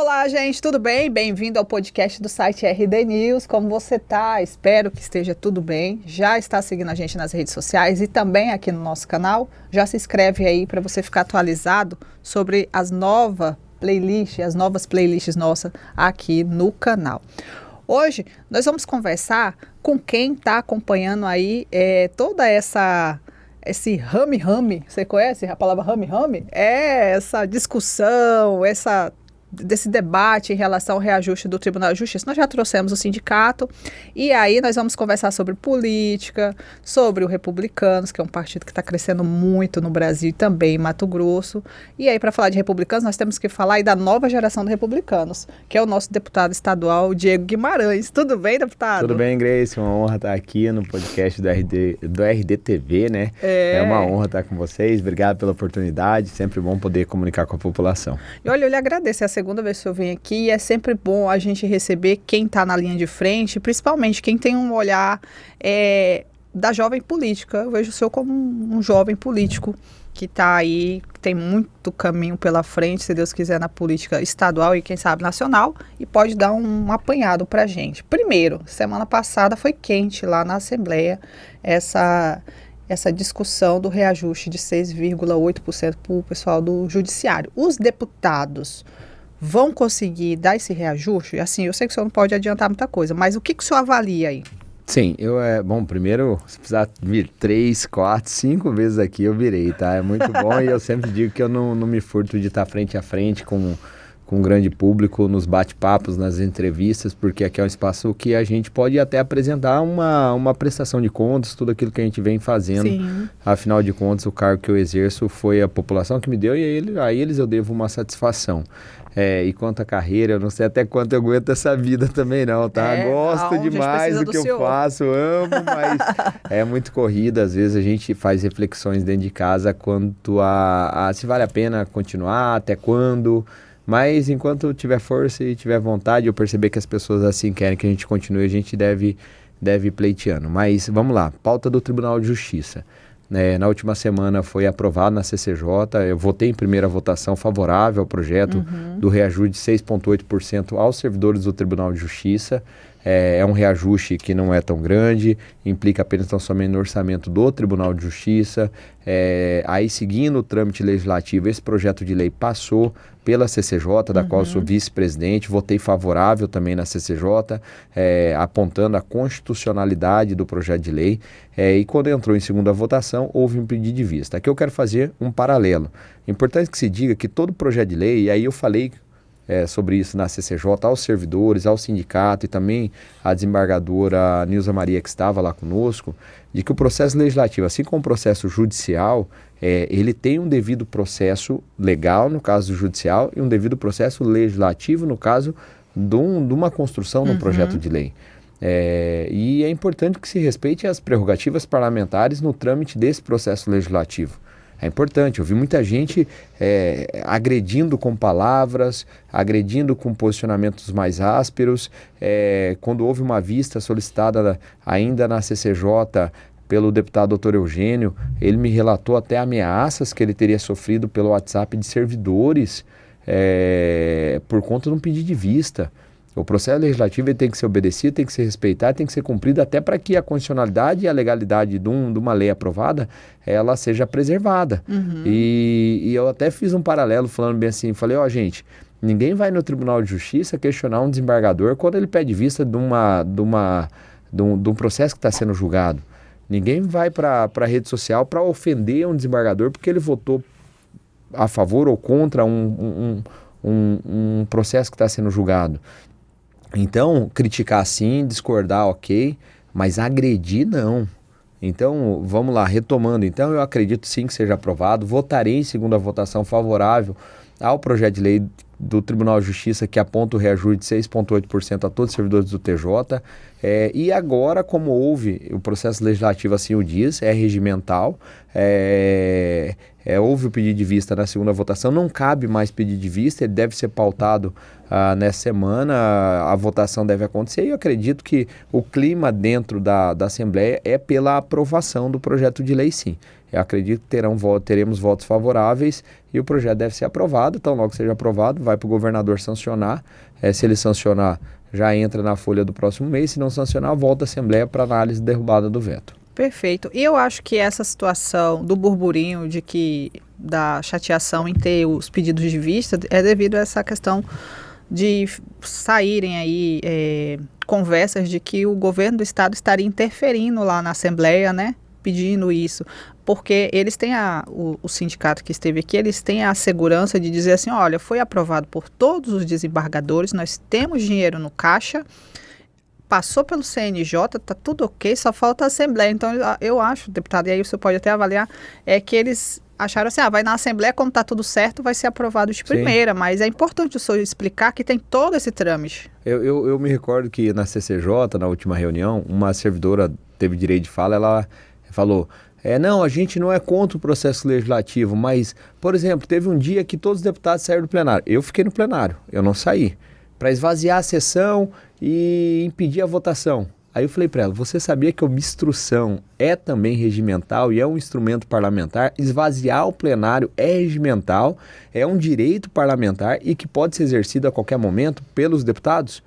Olá, gente, tudo bem? Bem-vindo ao podcast do site RD News. Como você tá? Espero que esteja tudo bem. Já está seguindo a gente nas redes sociais e também aqui no nosso canal. Já se inscreve aí para você ficar atualizado sobre as novas playlists nossas aqui no canal. Hoje nós vamos conversar com quem está acompanhando aí toda esse rame-rame. Você conhece a palavra rame-rame? É essa discussão, desse debate em relação ao reajuste do Tribunal de Justiça. Nós já trouxemos o sindicato e aí nós vamos conversar sobre política, sobre o Republicanos, que é um partido que está crescendo muito no Brasil e também em Mato Grosso. E aí, para falar de Republicanos, nós temos que falar aí da nova geração de Republicanos, que é o nosso deputado estadual, Diego Guimarães. Tudo bem, deputado? Tudo bem, Grace. Uma honra estar aqui no podcast do RDTV, né? É uma honra estar com vocês. Obrigado pela oportunidade. Sempre bom poder comunicar com a população. E olha, eu lhe agradeço. É a segunda vez que eu venho aqui e é sempre bom a gente receber quem está na linha de frente, principalmente quem tem um olhar da jovem política. Eu vejo o senhor como um jovem político que está aí, que tem muito caminho pela frente, se Deus quiser, na política estadual e quem sabe nacional, e pode dar um apanhado para a gente. Primeiro, semana passada foi quente lá na Assembleia essa discussão do reajuste de 6,8% para o pessoal do Judiciário. Os deputados vão conseguir dar esse reajuste? Assim, eu sei que o senhor não pode adiantar muita coisa, mas o que o senhor avalia aí? Sim, primeiro, se precisar vir 3, 4, 5 vezes aqui, eu virei, tá? É muito bom e eu sempre digo que eu não me furto de estar frente a frente com um grande público, nos bate-papos, nas entrevistas, porque aqui é um espaço que a gente pode até apresentar uma prestação de contas, tudo aquilo que a gente vem fazendo. Sim. Afinal de contas, o cargo que eu exerço foi a população que me deu e a eles eu devo uma satisfação. E quanto à carreira, eu não sei até quanto eu aguento essa vida também não, tá? Gosto demais do que eu faço, amo, mas é muito corrida. Às vezes a gente faz reflexões dentro de casa quanto a se vale a pena continuar, até quando. Mas enquanto eu tiver força e tiver vontade, eu perceber que as pessoas assim querem que a gente continue, a gente deve ir pleiteando. Mas vamos lá, pauta do Tribunal de Justiça. Na última semana foi aprovado na CCJ, eu votei em primeira votação favorável ao projeto do reajuste de 6,8% aos servidores do Tribunal de Justiça. É um reajuste que não é tão grande, implica apenas tão somente no orçamento do Tribunal de Justiça. Aí, seguindo o trâmite legislativo, esse projeto de lei passou pela CCJ, da qual eu sou vice-presidente, votei favorável também na CCJ, apontando a constitucionalidade do projeto de lei. E quando entrou em segunda votação, houve um pedido de vista. Aqui eu quero fazer um paralelo. É importante que se diga que todo projeto de lei, e aí eu falei sobre isso na CCJ, aos servidores, ao sindicato e também à desembargadora Nilza Maria, que estava lá conosco, de que o processo legislativo, assim como o processo judicial, ele tem um devido processo legal, no caso do judicial, e um devido processo legislativo, no caso de uma construção de um projeto de lei. E é importante que se respeite as prerrogativas parlamentares no trâmite desse processo legislativo. É importante, eu vi muita gente agredindo com palavras, agredindo com posicionamentos mais ásperos. Quando houve uma vista solicitada ainda na CCJ pelo deputado Dr. Eugênio, ele me relatou até ameaças que ele teria sofrido pelo WhatsApp de servidores por conta de um pedido de vista. O processo legislativo ele tem que ser obedecido, tem que ser respeitado, tem que ser cumprido até para que a constitucionalidade e a legalidade de uma lei aprovada, ela seja preservada. E eu até fiz um paralelo falando bem assim, falei, gente, ninguém vai no Tribunal de Justiça questionar um desembargador quando ele pede vista de um processo que está sendo julgado. Ninguém vai para a rede social para ofender um desembargador porque ele votou a favor ou contra um processo que está sendo julgado. Então, criticar sim, discordar ok, mas agredir não. Então, vamos lá, retomando. Então, eu acredito sim que seja aprovado. Votarei em segunda votação favorável ao projeto de lei do Tribunal de Justiça que aponta o reajuste de 6,8% a todos os servidores do TJ. E agora, como houve, o processo legislativo assim o diz, é regimental, houve o pedido de vista na segunda votação, não cabe mais pedido de vista, ele deve ser pautado nessa semana, a votação deve acontecer e eu acredito que o clima dentro da Assembleia é pela aprovação do projeto de lei sim. Eu acredito que teremos votos favoráveis e o projeto deve ser aprovado. Então, logo que seja aprovado, vai para o governador sancionar. Se ele sancionar, já entra na folha do próximo mês. Se não sancionar, volta à Assembleia para análise e derrubada do veto. Perfeito. E eu acho que essa situação do burburinho, da chateação em ter os pedidos de vista, é devido a essa questão de saírem aí conversas de que o governo do estado estaria interferindo lá na Assembleia, né? Pedindo isso, porque eles têm o sindicato que esteve aqui, eles têm a segurança de dizer assim, olha, foi aprovado por todos os desembargadores, nós temos dinheiro no caixa, passou pelo CNJ, tá tudo ok, só falta a Assembleia. Então eu acho, deputado, e aí você pode até avaliar, que eles acharam assim, vai na Assembleia, quando tá tudo certo, vai ser aprovado de primeira. Sim. Mas é importante o senhor explicar que tem todo esse trâmite. Eu me recordo que na CCJ, na última reunião, uma servidora teve direito de fala, ela falou, não, a gente não é contra o processo legislativo, mas, por exemplo, teve um dia que todos os deputados saíram do plenário. Eu fiquei no plenário, eu não saí, para esvaziar a sessão e impedir a votação. Aí eu falei para ela, você sabia que a obstrução é também regimental e é um instrumento parlamentar? Esvaziar o plenário é regimental, é um direito parlamentar e que pode ser exercido a qualquer momento pelos deputados?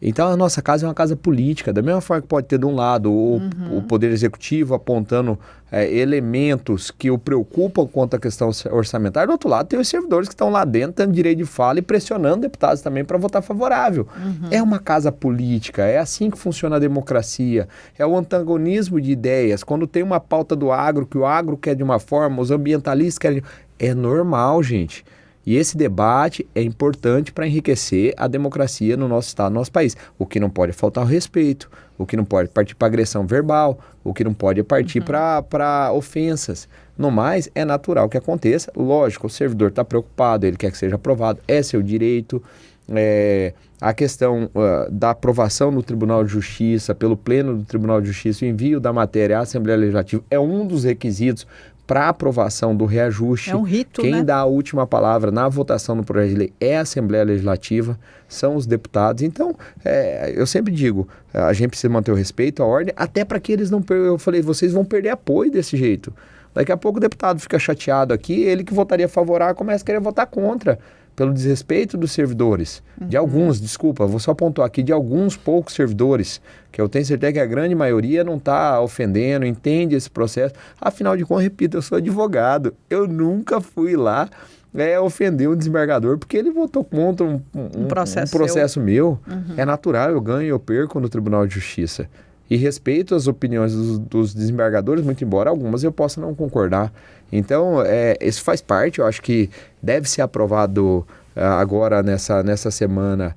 Então a nossa casa é uma casa política, da mesma forma que pode ter de um lado o Poder Executivo apontando elementos que o preocupam quanto à questão orçamentária, do outro lado tem os servidores que estão lá dentro, tendo direito de fala e pressionando deputados também para votar favorável. É uma casa política, é assim que funciona a democracia, é o antagonismo de ideias. Quando tem uma pauta do agro, que o agro quer de uma forma, os ambientalistas querem... É normal, gente. E esse debate é importante para enriquecer a democracia no nosso estado, no nosso país. O que não pode é faltar o respeito, o que não pode partir para agressão verbal, o que não pode é partir para ofensas. No mais, é natural que aconteça. Lógico, o servidor está preocupado, ele quer que seja aprovado, é seu direito. A questão da aprovação no Tribunal de Justiça, pelo Pleno do Tribunal de Justiça, o envio da matéria à Assembleia Legislativa é um dos requisitos para aprovação do reajuste. É um rito, Quem né? dá a última palavra na votação do projeto de lei é a Assembleia Legislativa, são os deputados. Então, eu sempre digo, a gente precisa manter o respeito, a ordem, até para que eles não percam. Eu falei, vocês vão perder apoio desse jeito. Daqui a pouco o deputado fica chateado aqui, ele que votaria favorável começa a querer votar contra, pelo desrespeito dos servidores. De alguns, desculpa, vou só pontuar aqui, de alguns poucos servidores, que eu tenho certeza que a grande maioria não está ofendendo, entende esse processo. Afinal de contas, repito, eu sou advogado, eu nunca fui lá ofender um desembargador, porque ele votou contra um processo meu. É natural, eu ganho e eu perco no Tribunal de Justiça. E respeito as opiniões dos desembargadores, muito embora algumas eu possa não concordar. Então, isso faz parte, eu acho que deve ser aprovado agora nessa semana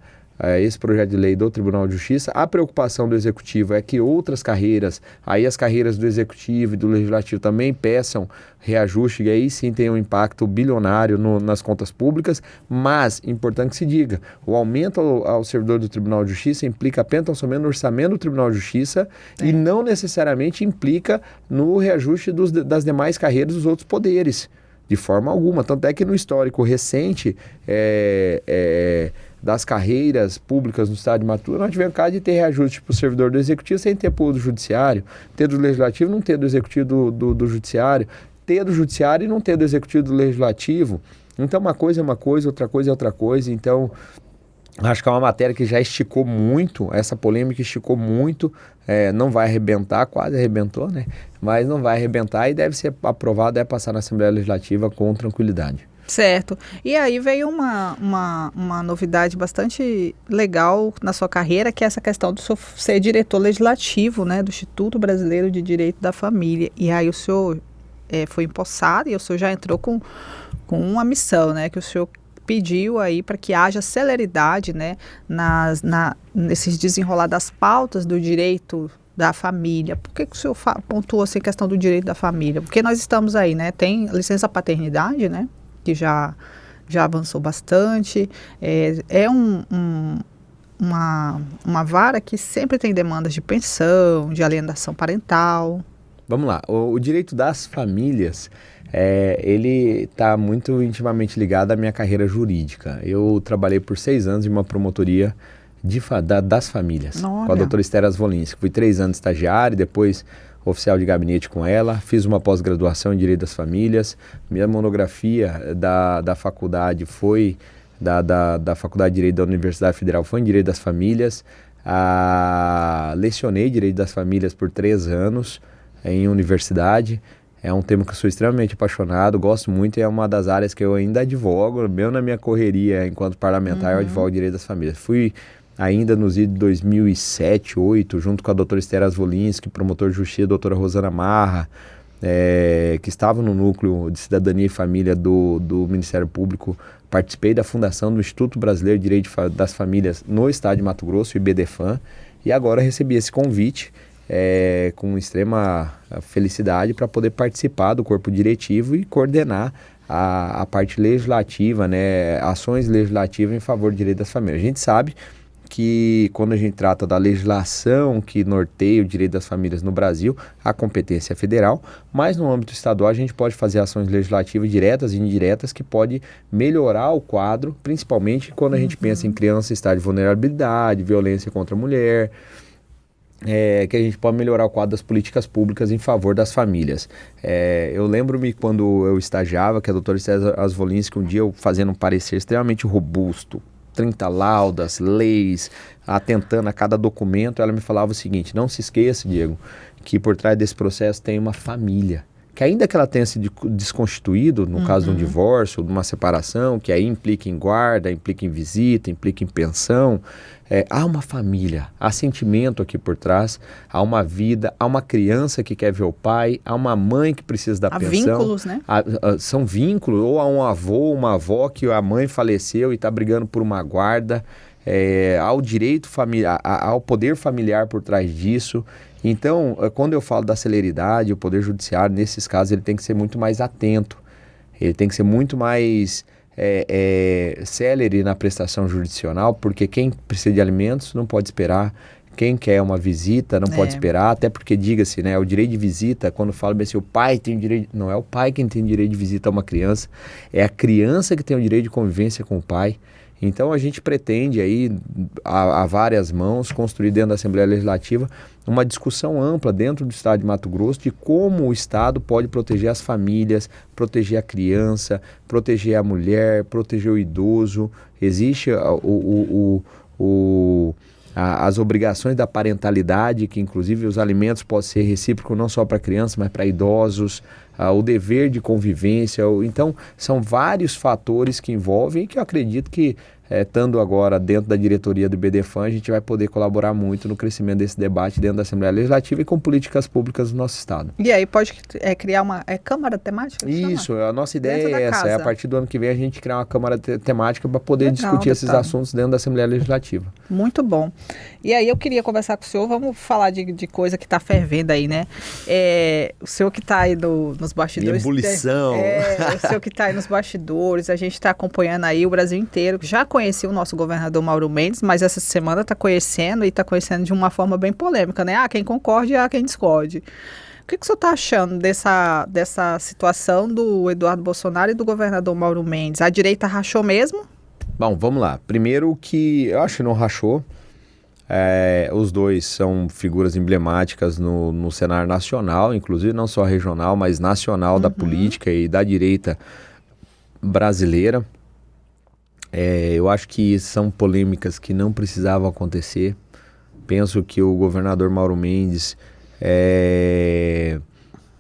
esse projeto de lei do Tribunal de Justiça. A preocupação do Executivo é que outras carreiras, aí as carreiras do Executivo e do Legislativo também peçam reajuste, e aí sim tem um impacto bilionário nas contas públicas, mas, importante que se diga, o aumento ao servidor do Tribunal de Justiça implica apenas tão somente no orçamento do Tribunal de Justiça e não necessariamente implica no reajuste das demais carreiras dos outros poderes, de forma alguma. Tanto é que no histórico recente das carreiras públicas no estado de Mato Grosso, nós tivemos caso de ter reajuste para o servidor do Executivo sem ter do Judiciário, ter do Legislativo, não ter do Executivo do Judiciário, ter do Judiciário e não ter do Executivo do Legislativo. Então, uma coisa é uma coisa, outra coisa é outra coisa. Então, acho que é uma matéria que já esticou muito, essa polêmica esticou muito, não vai arrebentar, quase arrebentou, né? Mas não vai arrebentar e deve ser aprovado, deve passar na Assembleia Legislativa com tranquilidade. Certo. E aí veio uma novidade bastante legal na sua carreira, que é essa questão do senhor ser diretor legislativo, né, do Instituto Brasileiro de Direito da Família. E aí o senhor foi empossado e o senhor já entrou com uma missão, né, que o senhor pediu aí para que haja celeridade, né, nesses desenrolar das pautas do direito da família. Por que o senhor pontuou assim a questão do direito da família? Porque nós estamos aí, né, tem licença paternidade, né, que já avançou bastante, uma vara que sempre tem demandas de pensão, de alienação parental. Vamos lá, o direito das famílias, ele está muito intimamente ligado à minha carreira jurídica. Eu trabalhei por 6 anos em uma promotoria das famílias, com a doutora Esther Asvolinski. Fui 3 anos estagiário, depois oficial de gabinete com ela, fiz uma pós-graduação em Direito das Famílias, minha monografia da faculdade foi, da Faculdade de Direito da Universidade Federal foi em Direito das Famílias, lecionei Direito das Famílias por 3 anos em universidade. É um tema que eu sou extremamente apaixonado, gosto muito e é uma das áreas que eu ainda advogo, mesmo na minha correria enquanto parlamentar, eu advogo Direito das Famílias. Fui ainda nos idos de 2007, 2008, junto com a doutora Esther Asvolinski, promotor de justiça, a doutora Rosana Marra, que estavam no núcleo de cidadania e família do Ministério Público. Participei da fundação do Instituto Brasileiro de Direito das Famílias no estado de Mato Grosso, o IBDFAM, e agora recebi esse convite com extrema felicidade para poder participar do corpo diretivo e coordenar a parte legislativa, né, ações legislativas em favor do direito das famílias. A gente sabe que quando a gente trata da legislação que norteia o direito das famílias no Brasil, a competência é federal, mas no âmbito estadual a gente pode fazer ações legislativas diretas e indiretas que pode melhorar o quadro, principalmente quando a gente pensa em criança em estado de vulnerabilidade, violência contra a mulher, que a gente pode melhorar o quadro das políticas públicas em favor das famílias. Eu lembro-me quando eu estagiava, que a doutora César Asvolinski, um dia eu fazendo um parecer extremamente robusto, 30 laudas, leis, atentando a cada documento, ela me falava o seguinte: não se esqueça, Diego, que por trás desse processo tem uma família, que ainda que ela tenha se desconstituído, no caso de um divórcio, de uma separação, que aí implica em guarda, implica em visita, implica em pensão, há uma família, há sentimento aqui por trás, há uma vida, há uma criança que quer ver o pai, há uma mãe que precisa da pensão. Há vínculos, né? São vínculos, ou há um avô, uma avó que a mãe faleceu e está brigando por uma guarda, ao direito familiar, ao poder familiar por trás disso. Então, quando eu falo da celeridade, o Poder Judiciário, nesses casos, ele tem que ser muito mais atento, ele tem que ser muito mais célere na prestação jurisdicional, porque quem precisa de alimentos não pode esperar, quem quer uma visita não pode esperar, até porque, diga-se, né, o direito de visita, quando fala bem assim, o pai tem direito, não é o pai quem tem direito de visita a uma criança, é a criança que tem o direito de convivência com o pai. Então a gente pretende aí, a várias mãos, construir dentro da Assembleia Legislativa uma discussão ampla dentro do Estado de Mato Grosso de como o Estado pode proteger as famílias, proteger a criança, proteger a mulher, proteger o idoso. Existe as obrigações da parentalidade, que inclusive os alimentos podem ser recíprocos não só para crianças, mas para idosos, o dever de convivência. Então, são vários fatores que envolvem e que eu acredito que, estando agora dentro da diretoria do IBDFAM, a gente vai poder colaborar muito no crescimento desse debate dentro da Assembleia Legislativa e com políticas públicas do nosso Estado. E aí pode criar uma Câmara Temática? Isso, a nossa ideia é essa, a partir do ano que vem a gente criar uma Câmara temática para poder discutir esses assuntos dentro da Assembleia Legislativa. Muito bom. E aí eu queria conversar com o senhor, vamos falar de coisa que está fervendo aí, né? O senhor que está aí nos bastidores. Ebulição. O senhor que está aí nos bastidores, a gente está acompanhando aí o Brasil inteiro, já conhecia o nosso governador Mauro Mendes, mas essa semana está conhecendo e está conhecendo de uma forma bem polêmica, né? Há quem concorde e há quem discorde. O que o senhor está achando dessa situação do Eduardo Bolsonaro e do governador Mauro Mendes? A direita rachou mesmo? Bom, vamos lá. Primeiro que eu acho que não rachou. Os dois são figuras emblemáticas no cenário nacional, inclusive não só regional, mas nacional da política e da direita brasileira. Eu acho que são polêmicas que não precisavam acontecer. Penso que o governador Mauro Mendes, em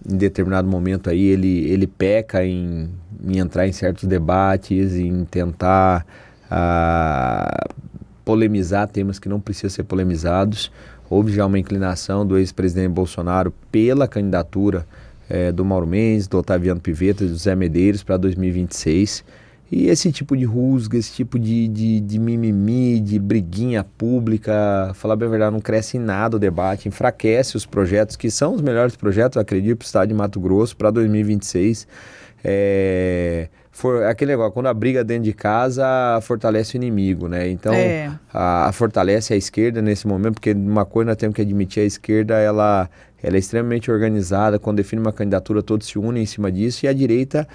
determinado momento aí, ele peca em entrar em certos debates, em tentar polemizar temas que não precisam ser polemizados. Houve já uma inclinação do ex-presidente Bolsonaro pela candidatura do Mauro Mendes, do Otaviano Pivetta e do Zé Medeiros para 2026. E esse tipo de rusga, esse tipo de mimimi, de briguinha pública, falar bem a verdade, não cresce em nada o debate, enfraquece os projetos, que são os melhores projetos, eu acredito, para o estado de Mato Grosso para 2026. Aquele negócio, quando a briga dentro de casa, fortalece o inimigo, né? Então, fortalece a esquerda nesse momento, porque uma coisa nós temos que admitir, a esquerda, ela é extremamente organizada, quando define uma candidatura, todos se unem em cima disso, e a direita,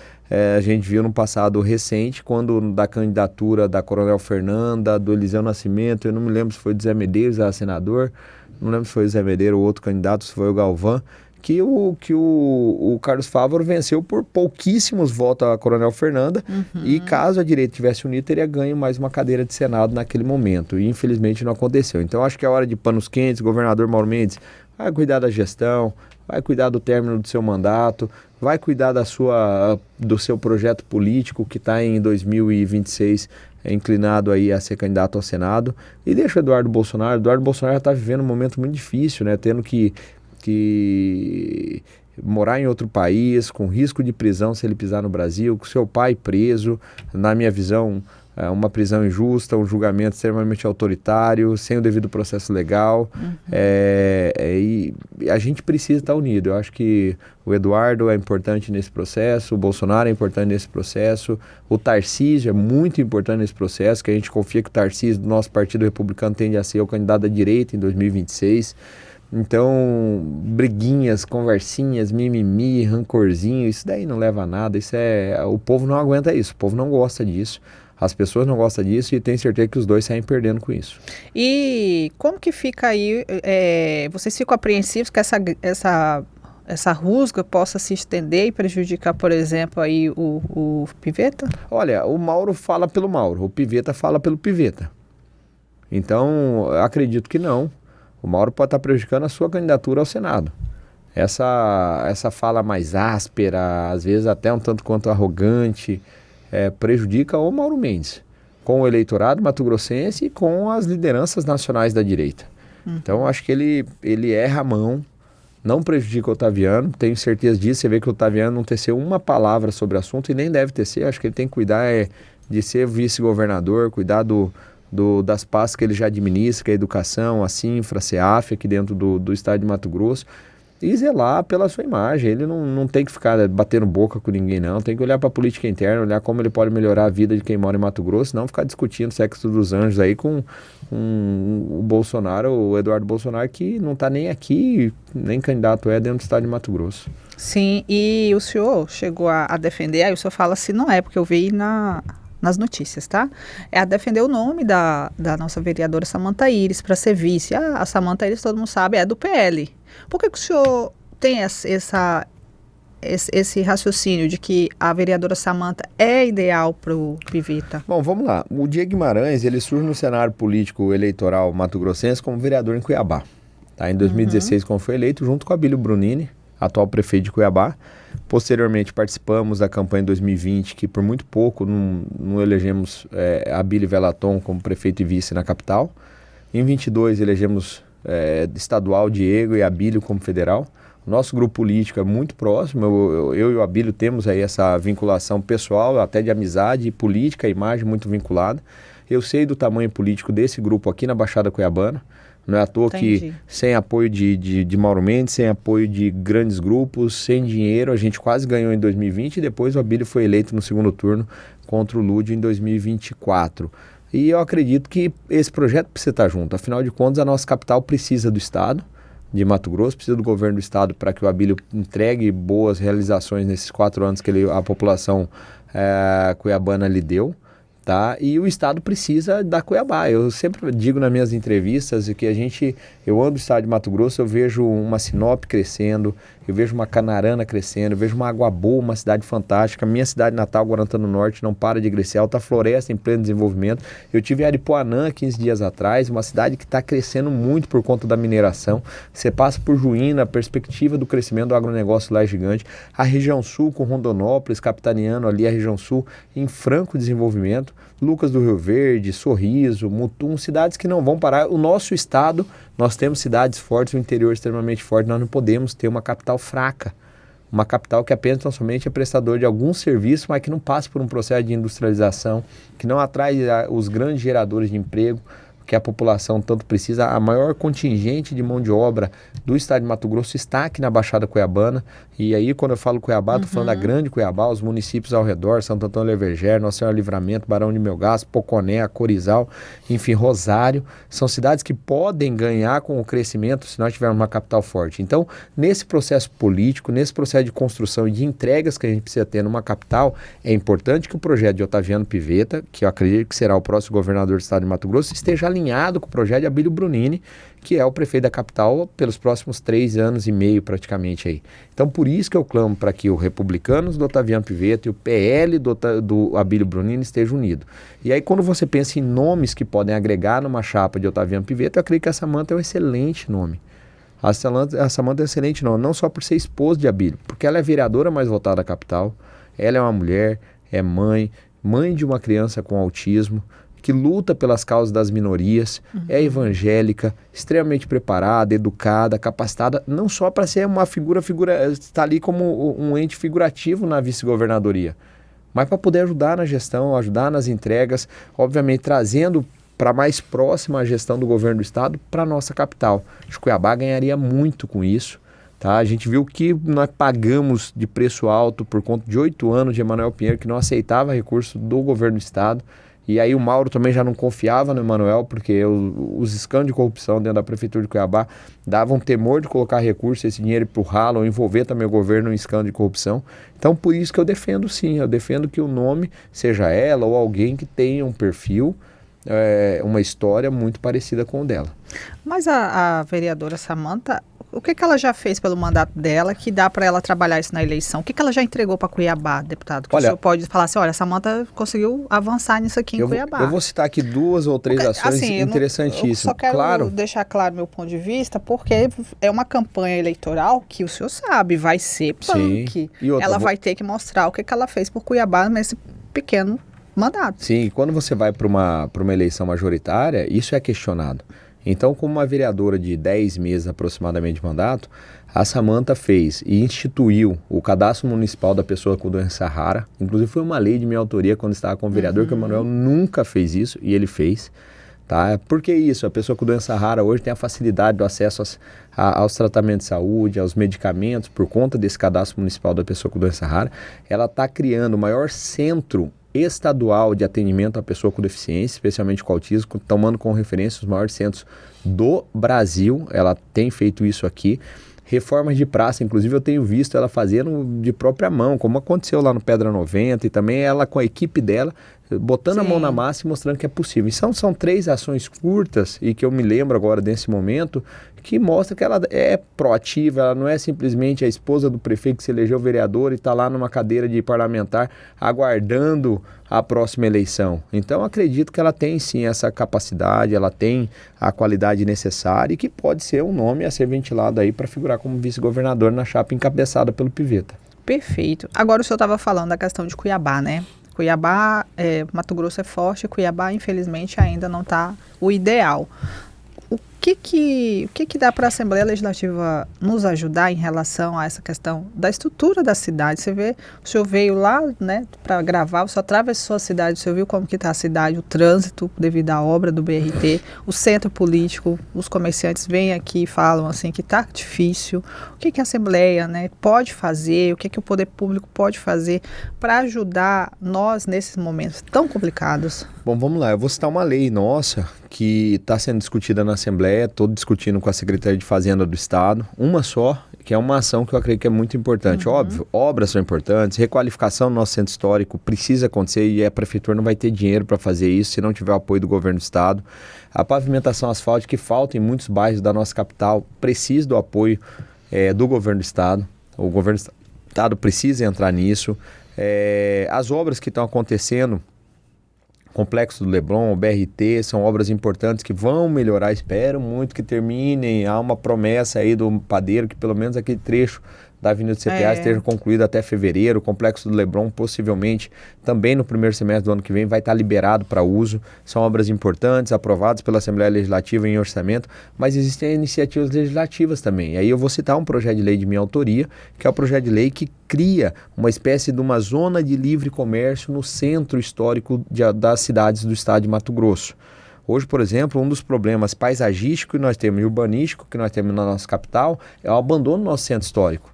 a gente viu no passado recente, quando da candidatura da Coronel Fernanda, do Eliseu Nascimento, eu não me lembro se foi do Zé Medeiros, a senador, não lembro se foi o Zé Medeiros ou outro candidato, se foi o Galvão, que o Carlos Fávaro venceu por pouquíssimos votos a Coronel Fernanda, e caso a direita tivesse unido, teria ganho mais uma cadeira de Senado naquele momento, e infelizmente não aconteceu. Então acho que é hora de panos quentes. Governador Mauro Mendes, vai cuidar da gestão, vai cuidar do término do seu mandato, vai cuidar do seu projeto político que está em 2026 inclinado aí a ser candidato ao Senado, e deixa o Eduardo Bolsonaro. Eduardo Bolsonaro já está vivendo um momento muito difícil, né? Tendo que morar em outro país, com risco de prisão se ele pisar no Brasil, com seu pai preso, na minha visão, uma prisão injusta, um julgamento extremamente autoritário, sem o devido processo legal, e a gente precisa estar unido. Eu acho que o Eduardo é importante nesse processo, o Bolsonaro é importante nesse processo, o Tarcísio é muito importante nesse processo, que a gente confia que o Tarcísio do nosso Partido Republicano tende a ser o candidato da direita em 2026. Então, briguinhas, conversinhas, mimimi, rancorzinho, isso daí não leva a nada. O povo não aguenta isso, o povo não gosta disso. As pessoas não gostam disso, e tenho certeza que os dois saem perdendo com isso. E como que fica aí, vocês ficam apreensivos que essa rusga possa se estender e prejudicar, por exemplo, aí o Pivetta? Olha, o Mauro fala pelo Mauro, o Pivetta fala pelo Pivetta. Então, eu acredito que não. O Mauro pode estar prejudicando a sua candidatura ao Senado. Essa fala mais áspera, às vezes até um tanto quanto arrogante, prejudica o Mauro Mendes, com o eleitorado mato-grossense e com as lideranças nacionais da direita. Então, acho que ele erra a mão, não prejudica o Otaviano, tenho certeza disso. Você vê que o Otaviano não teceu uma palavra sobre o assunto, e nem deve tecer. Acho que ele tem que cuidar de ser vice-governador, cuidar das pastas que ele já administra, que é a educação, a Sinfra, a CEAF, aqui dentro do estado de Mato Grosso, e zelar pela sua imagem. Ele não tem que ficar batendo boca com ninguém, não. Tem que olhar para a política interna, olhar como ele pode melhorar a vida de quem mora em Mato Grosso, não ficar discutindo sexo dos anjos aí com o Bolsonaro, o Eduardo Bolsonaro, que não está nem aqui, nem candidato dentro do estado de Mato Grosso. Sim, e o senhor chegou a defender, aí o senhor fala se não é, porque eu vi nas notícias, tá? A defender o nome da nossa vereadora Samantha Iris para ser vice. A Samantha Iris, todo mundo sabe, é do PL. Por que o senhor tem esse raciocínio de que a vereadora Samantha é ideal para o Pivetta? Bom, vamos lá. O Diego Guimarães, ele surge no cenário político eleitoral mato-grossense como vereador em Cuiabá. Tá? Em 2016, quando foi eleito, junto com Abílio Brunini, atual prefeito de Cuiabá. Posteriormente, participamos da campanha em 2020, que por muito pouco não elegemos Abílio Velaton como prefeito e vice na capital. Em 22, elegemos estadual Diego e Abílio como federal. O nosso grupo político é muito próximo, eu e o Abílio temos aí essa vinculação pessoal, até de amizade e política, a imagem muito vinculada. Eu sei do tamanho político desse grupo aqui na Baixada Cuiabana. Não é à toa que sem apoio de Mauro Mendes, sem apoio de grandes grupos, sem dinheiro, a gente quase ganhou em 2020 e depois o Abílio foi eleito no segundo turno contra o Lúdio em 2024. E eu acredito que esse projeto precisa estar junto. Afinal de contas, a nossa capital precisa do Estado de Mato Grosso, precisa do governo do Estado para que o Abílio entregue boas realizações nesses 4 anos que a população cuiabana lhe deu. Tá? E o Estado precisa da Cuiabá. Eu sempre digo nas minhas entrevistas que eu ando no estado de Mato Grosso, eu vejo uma Sinop crescendo, eu vejo uma Canarana crescendo, eu vejo uma Água Boa, uma cidade fantástica. Minha cidade natal, Guarantã do Norte, não para de crescer. Alta Floresta em pleno desenvolvimento. Eu tive em Aripuanã 15 dias atrás, uma cidade que está crescendo muito por conta da mineração. Você passa por Juína, a perspectiva do crescimento do agronegócio lá é gigante. A região sul, com Rondonópolis, capitaneando ali a região sul, em franco desenvolvimento. Lucas do Rio Verde, Sorriso, Mutum, cidades que não vão parar. O nosso estado, nós temos cidades fortes, o interior extremamente forte, nós não podemos ter uma capital fraca. Uma capital que apenas tão somente é prestador de algum serviço, mas que não passa por um processo de industrialização, que não atrai os grandes geradores de emprego que a população tanto precisa. A maior contingente de mão de obra do estado de Mato Grosso está aqui na Baixada Cuiabana. E aí, quando eu falo Cuiabá, estou falando da grande Cuiabá, os municípios ao redor, Santo Antônio Leverger, Nossa Senhora Livramento, Barão de Melgaço, Poconé, Corizal, enfim, Rosário. São cidades que podem ganhar com o crescimento se nós tivermos uma capital forte. Então, nesse processo político, nesse processo de construção e de entregas que a gente precisa ter numa capital, é importante que o projeto de Otaviano Pivetta, que eu acredito que será o próximo governador do estado de Mato Grosso, esteja alinhado alinhado com o projeto de Abílio Brunini, que é o prefeito da capital pelos próximos 3 anos e meio praticamente aí. Então por isso que eu clamo para que o Republicanos do Otaviano Pivetta e o PL do Abílio Brunini estejam unidos. E aí quando você pensa em nomes que podem agregar numa chapa de Otaviano Pivetta, eu acredito que a Samanta é um excelente nome. A Samanta é um excelente nome, não só por ser esposa de Abílio, porque ela é a vereadora mais votada da capital, ela é uma mulher, é mãe de uma criança com autismo, que luta pelas causas das minorias, é evangélica, extremamente preparada, educada, capacitada, não só para ser uma figura, está ali como um ente figurativo na vice-governadoria, mas para poder ajudar na gestão, ajudar nas entregas, obviamente trazendo para mais próxima a gestão do governo do estado para a nossa capital. Acho que Cuiabá ganharia muito com isso. Tá? A gente viu que nós pagamos de preço alto por conta de 8 anos de Emanuel Pinheiro, que não aceitava recurso do governo do estado. E aí o Mauro também já não confiava no Emanuel, porque os escândalos de corrupção dentro da prefeitura de Cuiabá davam temor de colocar recurso, esse dinheiro para o ralo, ou envolver também o governo em escândalo de corrupção. Então por isso que eu defendo sim, eu defendo que o nome seja ela ou alguém que tenha um perfil, uma história muito parecida com o dela. Mas a vereadora Samanta, o que ela já fez pelo mandato dela que dá para ela trabalhar isso na eleição? O que ela já entregou para Cuiabá, deputado? Que o senhor pode falar assim, olha, a Samanta conseguiu avançar nisso aqui em Cuiabá. Eu vou citar aqui 2 ou 3 ações assim, interessantíssimas. Eu só quero deixar claro meu ponto de vista, porque é uma campanha eleitoral que o senhor sabe, vai ser punk. Ela vai ter que mostrar o que ela fez por Cuiabá nesse pequeno mandato. Sim, quando você vai para uma eleição majoritária, isso é questionado. Então, como uma vereadora de 10 meses aproximadamente de mandato, a Samanta fez e instituiu o cadastro municipal da pessoa com doença rara. Inclusive foi uma lei de minha autoria quando estava como vereador, que o Emanuel nunca fez isso e ele fez. Tá? Por que isso? A pessoa com doença rara hoje tem a facilidade do acesso aos tratamentos de saúde, aos medicamentos, por conta desse cadastro municipal da pessoa com doença rara. Ela está criando o maior centro estadual de atendimento à pessoa com deficiência, especialmente com autismo, tomando como referência os maiores centros do Brasil. Ela tem feito isso aqui. Reformas de praça, inclusive eu tenho visto ela fazendo de própria mão, como aconteceu lá no Pedra 90, e também ela com a equipe dela, botando a mão na massa e mostrando que é possível. E são 3 ações curtas, e que eu me lembro agora desse momento, que mostra que ela é proativa, ela não é simplesmente a esposa do prefeito que se elegeu vereador e está lá numa cadeira de parlamentar aguardando a próxima eleição. Então acredito que ela tem sim essa capacidade, ela tem a qualidade necessária e que pode ser um nome a ser ventilado aí para figurar como vice-governador na chapa encabeçada pelo Pivetta. Perfeito. Agora o senhor estava falando da questão de Cuiabá, né? Cuiabá, Mato Grosso é forte, Cuiabá infelizmente ainda não está o ideal. O que dá para a Assembleia Legislativa nos ajudar em relação a essa questão da estrutura da cidade? Você vê, o senhor veio lá, né, para gravar, o senhor atravessou a cidade, o senhor viu como que está a cidade, o trânsito devido à obra do BRT, o centro político, os comerciantes vêm aqui e falam assim que está difícil. O que a Assembleia, né, pode fazer, o que o poder público pode fazer para ajudar nós nesses momentos tão complicados? Bom, vamos lá, eu vou citar uma lei nossa que está sendo discutida na Assembleia, estou discutindo com a Secretaria de Fazenda do Estado, uma só, que é uma ação que eu acredito que é muito importante. Óbvio, obras são importantes, requalificação do nosso centro histórico precisa acontecer e a Prefeitura não vai ter dinheiro para fazer isso se não tiver o apoio do governo do Estado. A pavimentação asfáltica que falta em muitos bairros da nossa capital precisa do apoio do governo do Estado. O governo do Estado precisa entrar nisso. As obras que estão acontecendo, Complexo do Leblon, o BRT, são obras importantes que vão melhorar, espero muito que terminem. Há uma promessa aí do padeiro que pelo menos aquele trecho da Avenida do CPA esteja concluído até fevereiro. O Complexo do Leblon, possivelmente, também no primeiro semestre do ano que vem, vai estar liberado para uso. São obras importantes, aprovadas pela Assembleia Legislativa em orçamento, mas existem iniciativas legislativas também. E aí eu vou citar um projeto de lei de minha autoria, que é o projeto de lei que cria uma espécie de uma zona de livre comércio no centro histórico das cidades do estado de Mato Grosso. Hoje, por exemplo, um dos problemas paisagísticos que nós temos e urbanísticos que nós temos na nossa capital é o abandono do nosso centro histórico.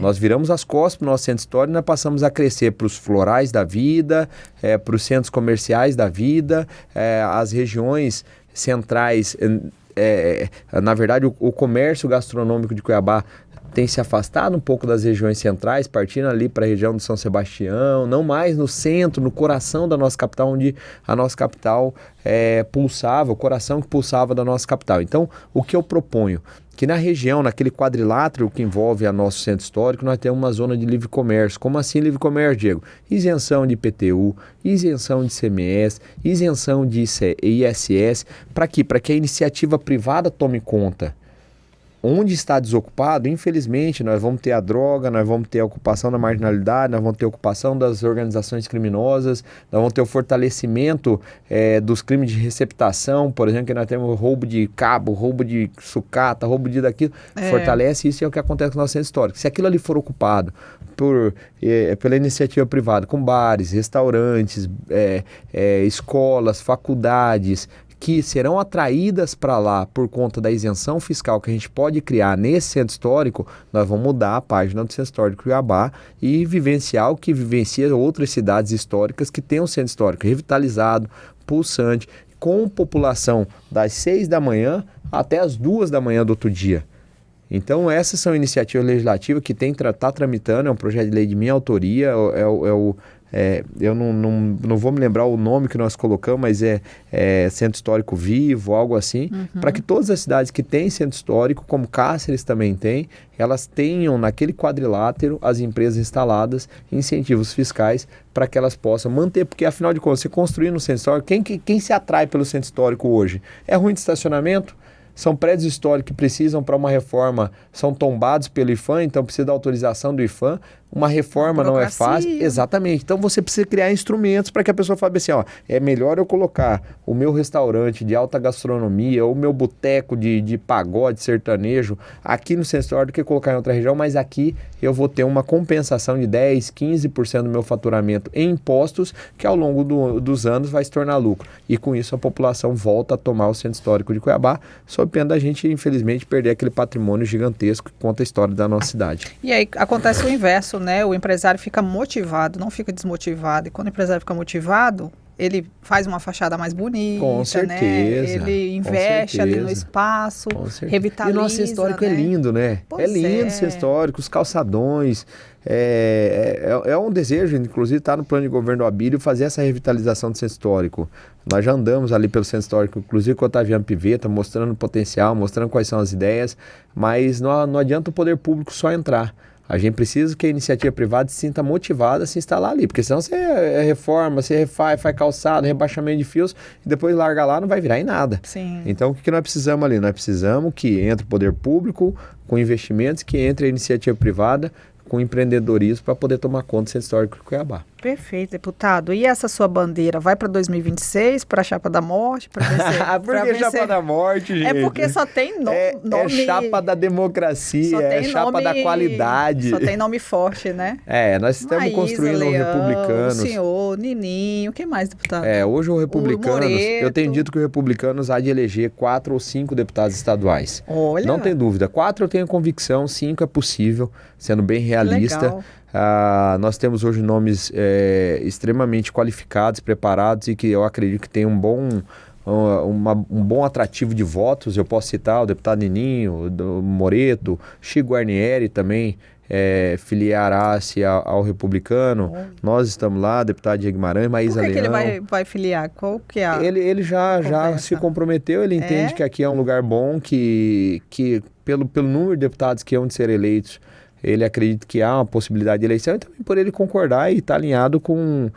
Nós viramos as costas para o nosso centro histórico e nós passamos a crescer para os florais da vida, para os centros comerciais da vida, as regiões centrais na verdade, o comércio gastronômico de Cuiabá tem se afastado um pouco das regiões centrais, partindo ali para a região de São Sebastião, não mais no centro, no coração da nossa capital, onde a nossa capital pulsava, o coração que pulsava da nossa capital. Então, o que eu proponho? Que na região, naquele quadrilátero que envolve a nosso centro histórico, nós temos uma zona de livre comércio. Como assim livre comércio, Diego? Isenção de IPTU, isenção de CMS, isenção de ISS. Para quê? Para que a iniciativa privada tome conta. Onde está desocupado, infelizmente, nós vamos ter a droga, nós vamos ter a ocupação da marginalidade, nós vamos ter a ocupação das organizações criminosas, nós vamos ter o fortalecimento dos crimes de receptação, por exemplo, que nós temos roubo de cabo, roubo de sucata, roubo de daquilo. Fortalece isso e é o que acontece com o nosso centro histórico. Se aquilo ali for ocupado pela iniciativa privada, com bares, restaurantes, escolas, faculdades, que serão atraídas para lá por conta da isenção fiscal que a gente pode criar nesse centro histórico, nós vamos mudar a página do centro histórico Cuiabá e vivenciar o que vivencia outras cidades históricas que têm um centro histórico revitalizado, pulsante, com população das 6 da manhã até as 2 da manhã do outro dia. Então, essas são iniciativas legislativas que está tramitando, é um projeto de lei de minha autoria, eu não vou me lembrar o nome que nós colocamos, mas Centro Histórico Vivo, algo assim, para que todas as cidades que têm centro histórico, como Cáceres também tem, elas tenham naquele quadrilátero as empresas instaladas, incentivos fiscais para que elas possam manter, porque afinal de contas, você construir no centro histórico, quem se atrai pelo centro histórico hoje? É ruim de estacionamento? São prédios históricos que precisam para uma reforma, são tombados pelo IPHAN, então precisa da autorização do IPHAN. Uma reforma não é fácil. Exatamente. Então você precisa criar instrumentos para que a pessoa fale assim, é melhor eu colocar o meu restaurante de alta gastronomia, ou o meu boteco de pagode sertanejo aqui no centro histórico do que colocar em outra região, mas aqui eu vou ter uma compensação de 10, 15% do meu faturamento em impostos, que ao longo dos anos vai se tornar lucro. E com isso a população volta a tomar o centro histórico de Cuiabá, sob pena da gente, infelizmente, perder aquele patrimônio gigantesco que conta a história da nossa cidade. E aí acontece o inverso, né? O empresário fica motivado, não fica desmotivado. E quando o empresário fica motivado, ele faz uma fachada mais bonita, com certeza, né? Ele investe ali no espaço, revitaliza. E o nosso centro histórico é lindo, né? Pois lindo o centro histórico, os calçadões. É um desejo, inclusive está no plano de governo do Abílio, fazer essa revitalização do centro histórico. Nós já andamos ali pelo centro histórico, inclusive com o Otaviano Piveta, mostrando o potencial, mostrando quais são as ideias, mas não adianta o poder público só entrar. A gente precisa que a iniciativa privada se sinta motivada a se instalar ali, porque senão você reforma, você refaz, faz calçado, rebaixamento de fios, e depois larga lá, não vai virar em nada. Sim. Então, o que nós precisamos ali? Nós precisamos que entre o poder público com investimentos, que entre a iniciativa privada com empreendedorismo para poder tomar conta do centro histórico de Cuiabá. Perfeito, deputado. E essa sua bandeira vai para 2026, para a Chapa da Morte? Por que Chapa da Morte, gente? É porque só tem nome... É Chapa da Democracia, é Chapa da Qualidade. Só tem nome forte, né? Nós estamos construindo Leão, Republicanos. O senhor, Nininho, o que mais, deputado? Hoje o Republicanos, eu tenho dito que o Republicanos há de eleger 4 ou 5 deputados estaduais. Olha! Não tem dúvida. 4 eu tenho convicção, 5 é possível, sendo bem realista. Legal. Nós temos hoje nomes extremamente qualificados, preparados e que eu acredito que tem um bom atrativo de votos. Eu posso citar o deputado Nininho, do Moreto, Chico Guarnieri também filiará-se ao Republicano. Nós estamos lá, deputado Diego Guimarães, Maísa Leão. Por que ele vai filiar? Qual que é ele já se comprometeu, ele entende que aqui é um lugar bom, que pelo número de deputados que hão de ser eleitos, ele acredita que há uma possibilidade de eleição e também por ele concordar e estar alinhado com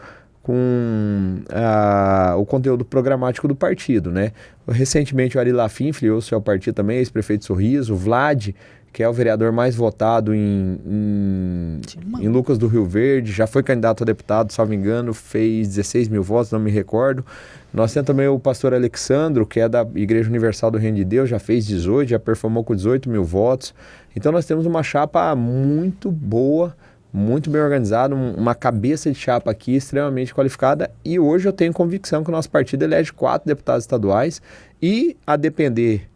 o conteúdo programático do partido, né? Recentemente o Ari Lafim filiou-se ao partido também, ex-prefeito de Sorriso, o Vlad, que é o vereador mais votado em Lucas do Rio Verde, já foi candidato a deputado, salvo engano, fez 16 mil votos, não me recordo. Nós temos também o pastor Alexandro, que é da Igreja Universal do Reino de Deus, já fez 18, já performou com 18 mil votos. Então nós temos uma chapa muito boa, muito bem organizada, uma cabeça de chapa aqui extremamente qualificada, e hoje eu tenho convicção que o nosso partido elege 4 deputados estaduais e, a depender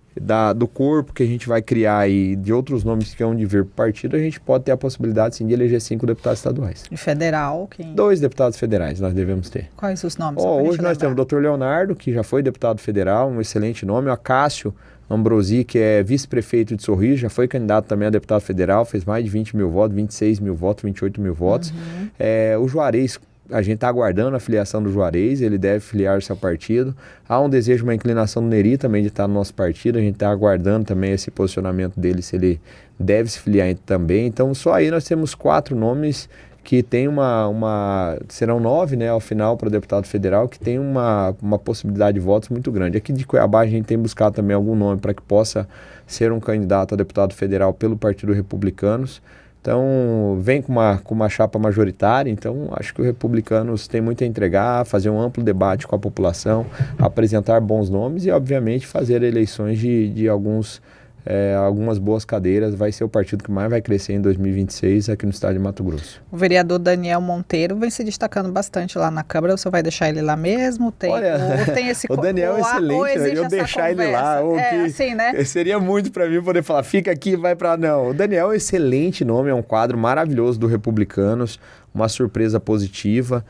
do corpo que a gente vai criar e de outros nomes que vão de vir para o partido, a gente pode ter a possibilidade sim de eleger 5 deputados estaduais. E federal? 2 deputados federais nós devemos ter. Quais os nomes? Hoje nós temos o Dr. Leonardo, que já foi deputado federal, um excelente nome, o Acácio, Ambrosi, que é vice-prefeito de Sorriso, já foi candidato também a deputado federal, fez mais de 20 mil votos, 26 mil votos, 28 mil votos. O Juarez, a gente está aguardando a filiação do Juarez, ele deve filiar-se ao partido. Há um desejo, uma inclinação do Neri também de estar no nosso partido, a gente está aguardando também esse posicionamento dele, se ele deve se filiar também. Então, só aí nós temos 4 nomes que tem serão 9, né, ao final para o deputado federal, que tem uma possibilidade de votos muito grande. Aqui de Cuiabá a gente tem buscado também algum nome para que possa ser um candidato a deputado federal pelo Partido Republicanos. Então, vem com uma chapa majoritária, então acho que o Republicanos tem muito a entregar, fazer um amplo debate com a população, apresentar bons nomes e, obviamente, fazer eleições de algumas boas cadeiras. Vai ser o partido que mais vai crescer em 2026 aqui no estado de Mato Grosso. O vereador Daniel Monteiro vem se destacando bastante lá na Câmara. Você vai deixar ele lá mesmo? Olha, tem esse o Daniel é excelente, eu deixar ele lá. Assim, né? Seria muito para mim poder falar, fica aqui, vai para... Não, o Daniel é um excelente nome, é um quadro maravilhoso do Republicanos, uma surpresa positiva.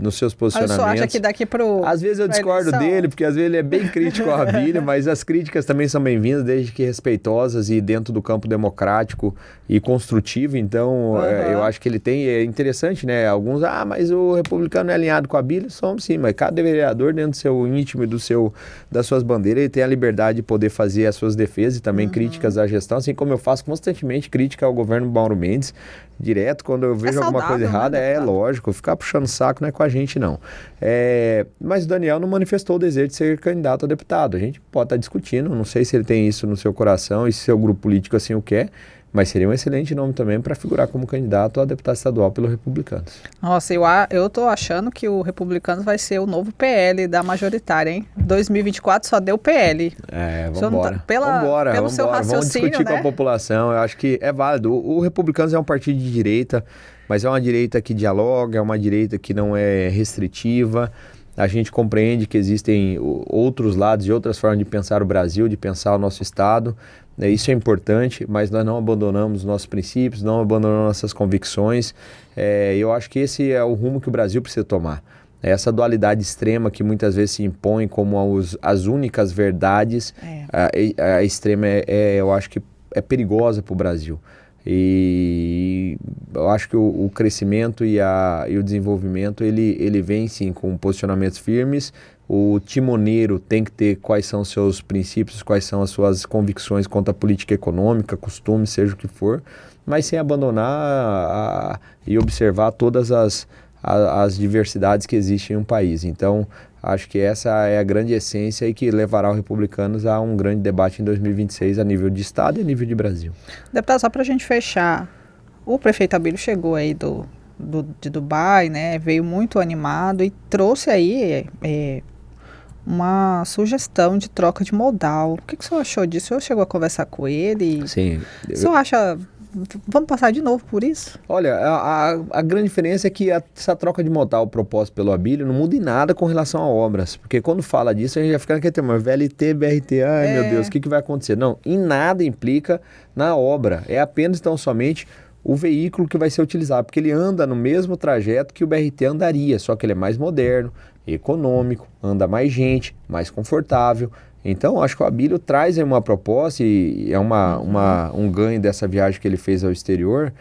Nos seus posicionamentos. Eu só acho que daqui pro... Às vezes eu discordo dele, porque às vezes ele é bem crítico ao Abílio, mas as críticas também são bem-vindas, desde que respeitosas e dentro do campo democrático e construtivo. Então, eu acho que ele tem... É interessante, né? Alguns, mas o republicano é alinhado com o Abílio. Somos sim, mas cada vereador, dentro do seu íntimo e das suas bandeiras, ele tem a liberdade de poder fazer as suas defesas e também críticas à gestão, assim como eu faço constantemente crítica ao governo Mauro Mendes, direto, quando eu vejo alguma coisa errada, é lógico, ficar puxando saco não é com a gente, não. Mas o Daniel não manifestou o desejo de ser candidato a deputado. A gente pode estar discutindo, não sei se ele tem isso no seu coração e se seu grupo político assim o quer, mas seria um excelente nome também para figurar como candidato a deputado estadual pelo Republicanos. Nossa, eu tô achando que o Republicanos vai ser o novo PL da majoritária, hein? 2024 só deu PL. Vambora. Vamos discutir com a população. Eu acho que é válido. O Republicanos é um partido de direita, mas é uma direita que dialoga, é uma direita que não é restritiva. A gente compreende que existem outros lados e outras formas de pensar o Brasil, de pensar o nosso Estado. Isso é importante, mas nós não abandonamos nossos princípios, não abandonamos nossas convicções. Eu acho que esse é o rumo que o Brasil precisa tomar. Essa dualidade extrema que muitas vezes se impõe como as únicas verdades, a extrema eu acho que é perigosa para o Brasil. E eu acho que o crescimento e o desenvolvimento, ele vem sim com posicionamentos firmes. O timoneiro tem que ter quais são os seus princípios, quais são as suas convicções quanto à política econômica, costume, seja o que for, mas sem abandonar e observar todas as diversidades que existem em um país. Então, acho que essa é a grande essência e que levará os republicanos a um grande debate em 2026 a nível de Estado e a nível de Brasil. Deputado, só para a gente fechar, o prefeito Abílio chegou aí de Dubai, né? Veio muito animado e trouxe aí uma sugestão de troca de modal. O que o senhor achou disso? O senhor chegou a conversar com ele? Sim. O senhor acha... Vamos passar de novo por isso? Olha, a grande diferença é que essa troca de modal proposta pelo Abílio não muda em nada com relação a obras. Porque quando fala disso, a gente já fica naquele tema, VLT, BRT, meu Deus, o que vai acontecer? Não, em nada implica na obra. É apenas, então, somente o veículo que vai ser utilizado. Porque ele anda no mesmo trajeto que o BRT andaria, só que ele é mais moderno, econômico, anda mais gente, mais confortável. Então, acho que o Abílio traz aí uma proposta e é um ganho dessa viagem que ele fez ao exterior,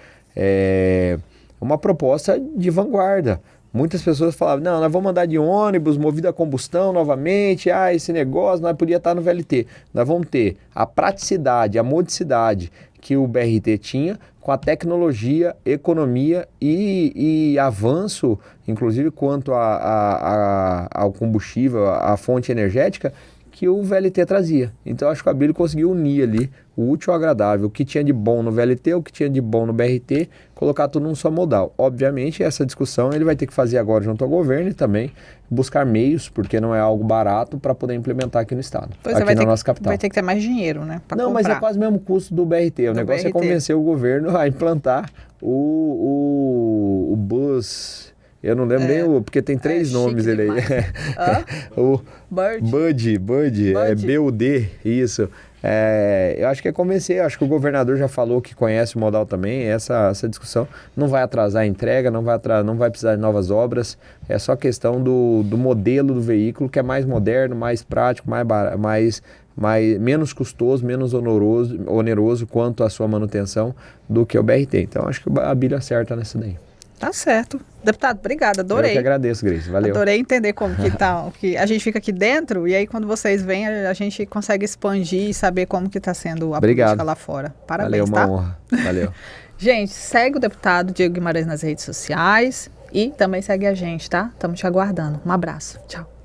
uma proposta de vanguarda. Muitas pessoas falavam, não, nós vamos andar de ônibus, movido a combustão novamente, esse negócio, nós podia estar no VLT. Nós vamos ter a praticidade, a modicidade que o BRT tinha, com a tecnologia, economia e avanço, inclusive quanto ao combustível, à fonte energética, que o VLT trazia. Então, acho que o Abílio conseguiu unir ali o útil ao agradável, o que tinha de bom no VLT, o que tinha de bom no BRT, colocar tudo num só modal. Obviamente, essa discussão ele vai ter que fazer agora junto ao governo e também buscar meios, porque não é algo barato, para poder implementar aqui no estado, aqui na nossa capital. Vai ter que ter mais dinheiro, né? Não, mas é quase o mesmo custo do BRT. O negócio é convencer o governo a implantar o bus... Eu não lembro nem porque tem 3 nomes ele aí. O Bud, é BUD, isso. Eu acho que é convencer, acho que o governador já falou que conhece o modal também, essa discussão não vai atrasar a entrega, não vai precisar de novas obras, é só questão do modelo do veículo, que é mais moderno, mais prático, menos custoso, menos oneroso quanto à sua manutenção do que o BRT. Então, acho que a Abílio acerta nessa daí. Tá certo. Deputado, obrigada, adorei. Eu que agradeço, Grace, valeu. Adorei entender como que tá, que a gente fica aqui dentro e aí quando vocês vêm a gente consegue expandir e saber como que tá sendo a política lá fora. Parabéns, valeu, uma honra. Valeu. Gente, segue o deputado Diego Guimarães nas redes sociais e também segue a gente, tá? Estamos te aguardando. Um abraço. Tchau.